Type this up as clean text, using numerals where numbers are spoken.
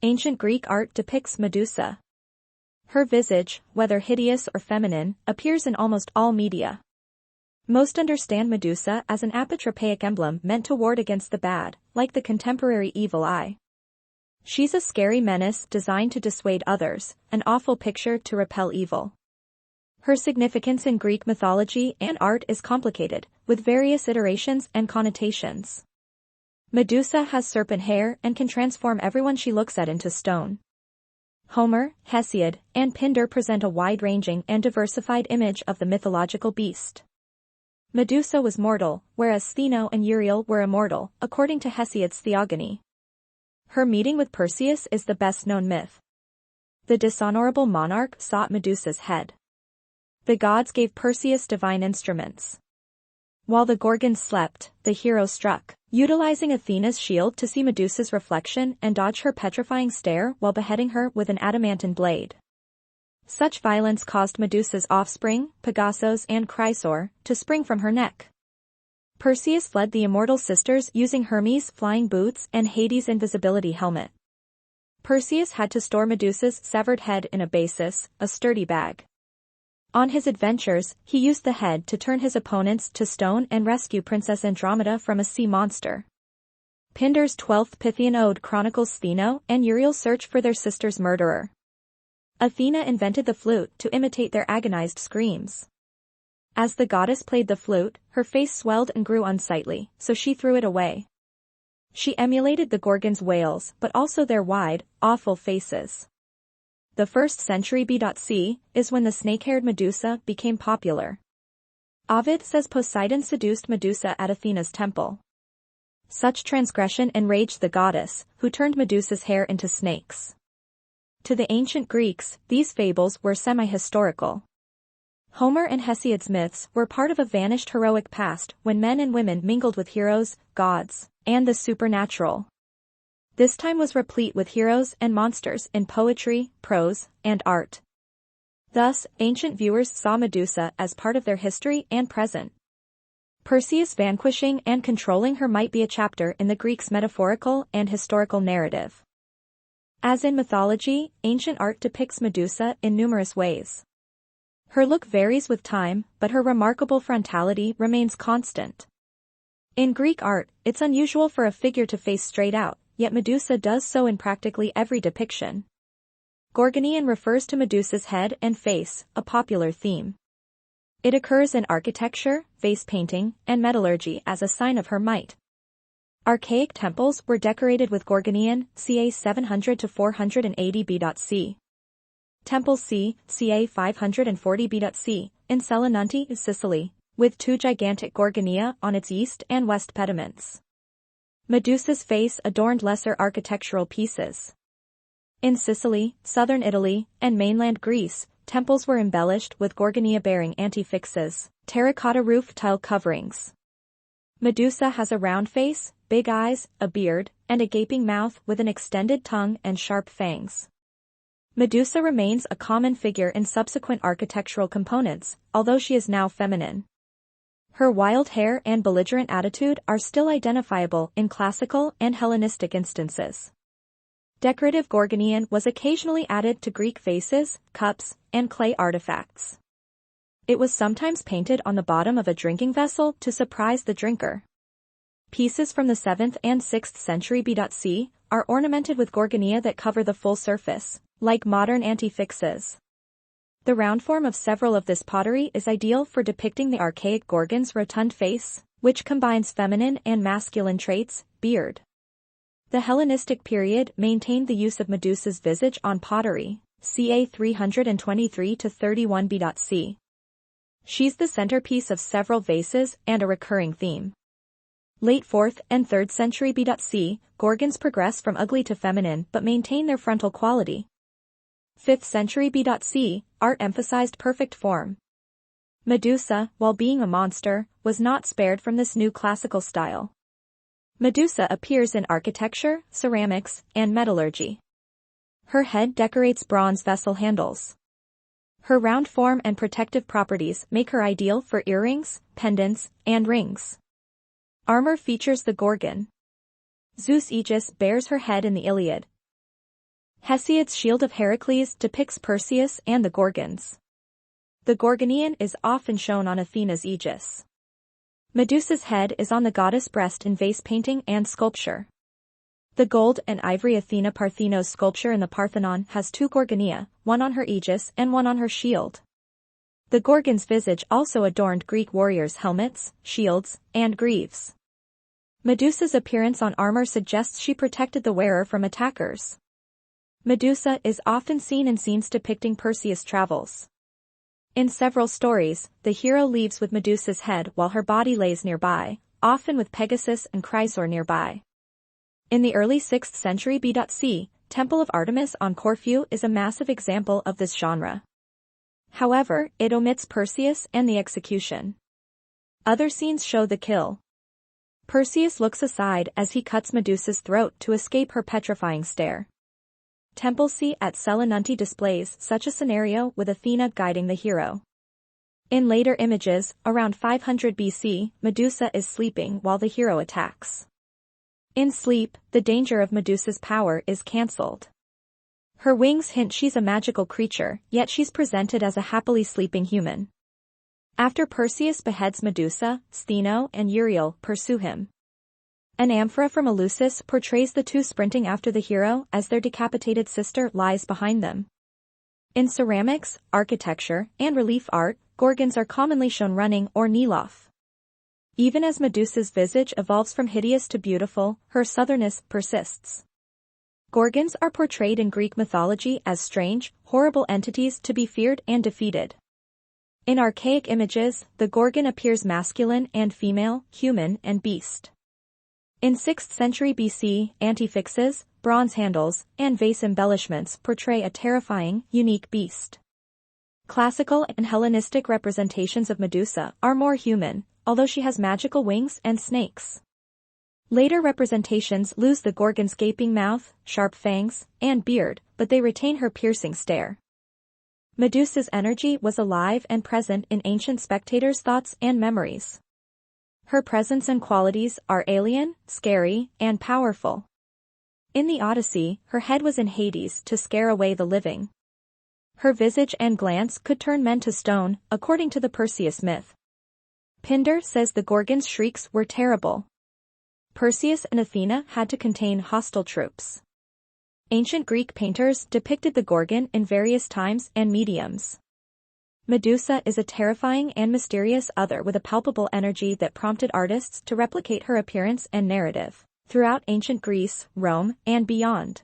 Ancient Greek art depicts Medusa. Her visage, whether hideous or feminine, appears in almost all media. Most understand Medusa as an apotropaic emblem meant to ward against the bad, like the contemporary evil eye. She's a scary menace designed to dissuade others, an awful picture to repel evil. Her significance in Greek mythology and art is complicated, with various iterations and connotations. Medusa has serpent hair and can transform everyone she looks at into stone. Homer, Hesiod, and Pindar present a wide-ranging and diversified image of the mythological beast. Medusa was mortal, whereas Stheno and Uriel were immortal, according to Hesiod's Theogony. Her meeting with Perseus is the best-known myth. The dishonorable monarch sought Medusa's head. The gods gave Perseus divine instruments. While the Gorgons slept, the hero struck, utilizing Athena's shield to see Medusa's reflection and dodge her petrifying stare while beheading her with an adamantine blade. Such violence caused Medusa's offspring, Pegasus and Chrysaor, to spring from her neck. Perseus fled the immortal sisters using Hermes' flying boots and Hades' invisibility helmet. Perseus had to store Medusa's severed head in a basis, a sturdy bag. On his adventures, he used the head to turn his opponents to stone and rescue Princess Andromeda from a sea monster. Pindar's 12th Pythian ode chronicles Stheno and Uriel's search for their sister's murderer. Athena invented the flute to imitate their agonized screams. As the goddess played the flute, her face swelled and grew unsightly, so she threw it away. She emulated the Gorgons' wails but also their wide, awful faces. The 1st century BC is when the snake-haired Medusa became popular. Ovid says Poseidon seduced Medusa at Athena's temple. Such transgression enraged the goddess, who turned Medusa's hair into snakes. To the ancient Greeks, these fables were semi-historical. Homer and Hesiod's myths were part of a vanished heroic past when men and women mingled with heroes, gods, and the supernatural. This time was replete with heroes and monsters in poetry, prose, and art. Thus, ancient viewers saw Medusa as part of their history and present. Perseus vanquishing and controlling her might be a chapter in the Greeks' metaphorical and historical narrative. As in mythology, ancient art depicts Medusa in numerous ways. Her look varies with time, but her remarkable frontality remains constant. In Greek art, it's unusual for a figure to face straight out, yet Medusa does so in practically every depiction. Gorgonian refers to Medusa's head and face, a popular theme. It occurs in architecture, vase painting, and metallurgy as a sign of her might. Archaic temples were decorated with Gorgonian, ca. 700 to 480 BC. Temple ca. 540 BC, in Selinunte, Sicily, with 2 gigantic Gorgonia on its east and west pediments. Medusa's face adorned lesser architectural pieces. In Sicily, southern Italy, and mainland Greece, temples were embellished with Gorgonia-bearing antefixes, terracotta roof tile coverings. Medusa has a round face, big eyes, a beard, and a gaping mouth with an extended tongue and sharp fangs. Medusa remains a common figure in subsequent architectural components, although she is now feminine. Her wild hair and belligerent attitude are still identifiable in classical and Hellenistic instances. Decorative Gorgonian was occasionally added to Greek vases, cups, and clay artifacts. It was sometimes painted on the bottom of a drinking vessel to surprise the drinker. Pieces from the 7th and 6th century BC are ornamented with Gorgonia that cover the full surface, like modern antefixes. The round form of several of this pottery is ideal for depicting the archaic Gorgon's rotund face, which combines feminine and masculine traits, beard. The Hellenistic period maintained the use of Medusa's visage on pottery, ca. 323 to 31 BC. She's the centerpiece of several vases and a recurring theme. Late 4th and 3rd century BC, Gorgons progress from ugly to feminine but maintain their frontal quality. 5th century BC, art emphasized perfect form. Medusa, while being a monster, was not spared from this new classical style. Medusa appears in architecture, ceramics, and metallurgy. Her head decorates bronze vessel handles. Her round form and protective properties make her ideal for earrings, pendants, and rings. Armor features the Gorgon. Zeus' Aegis bears her head in the Iliad. Hesiod's Shield of Heracles depicts Perseus and the Gorgons. The Gorgonian is often shown on Athena's aegis. Medusa's head is on the goddess' breast in vase painting and sculpture. The gold and ivory Athena Parthenos sculpture in the Parthenon has two Gorgonia, one on her aegis and one on her shield. The Gorgon's visage also adorned Greek warriors' helmets, shields, and greaves. Medusa's appearance on armor suggests she protected the wearer from attackers. Medusa is often seen in scenes depicting Perseus' travels. In several stories, the hero leaves with Medusa's head while her body lays nearby, often with Pegasus and Chrysaor nearby. In the early 6th century BC, Temple of Artemis on Corfu is a massive example of this genre. However, it omits Perseus and the execution. Other scenes show the kill. Perseus looks aside as he cuts Medusa's throat to escape her petrifying stare. Temple C at Selinunte displays such a scenario with Athena guiding the hero. In later images, around 500 BC, Medusa is sleeping while the hero attacks. In sleep, the danger of Medusa's power is cancelled. Her wings hint she's a magical creature, yet she's presented as a happily sleeping human. After Perseus beheads Medusa, Stheno and Uriel pursue him. An amphora from Eleusis portrays the two sprinting after the hero as their decapitated sister lies behind them. In ceramics, architecture, and relief art, Gorgons are commonly shown running or kneel-off. Even as Medusa's visage evolves from hideous to beautiful, her southernness persists. Gorgons are portrayed in Greek mythology as strange, horrible entities to be feared and defeated. In archaic images, the Gorgon appears masculine and female, human and beast. In 6th century BC, antefixes, bronze handles, and vase embellishments portray a terrifying, unique beast. Classical and Hellenistic representations of Medusa are more human, although she has magical wings and snakes. Later representations lose the Gorgon's gaping mouth, sharp fangs, and beard, but they retain her piercing stare. Medusa's energy was alive and present in ancient spectators' thoughts and memories. Her presence and qualities are alien, scary, and powerful. In the Odyssey, her head was in Hades to scare away the living. Her visage and glance could turn men to stone, according to the Perseus myth. Pindar says the Gorgon's shrieks were terrible. Perseus and Athena had to contain hostile troops. Ancient Greek painters depicted the Gorgon in various times and mediums. Medusa is a terrifying and mysterious other with a palpable energy that prompted artists to replicate her appearance and narrative throughout ancient Greece, Rome, and beyond.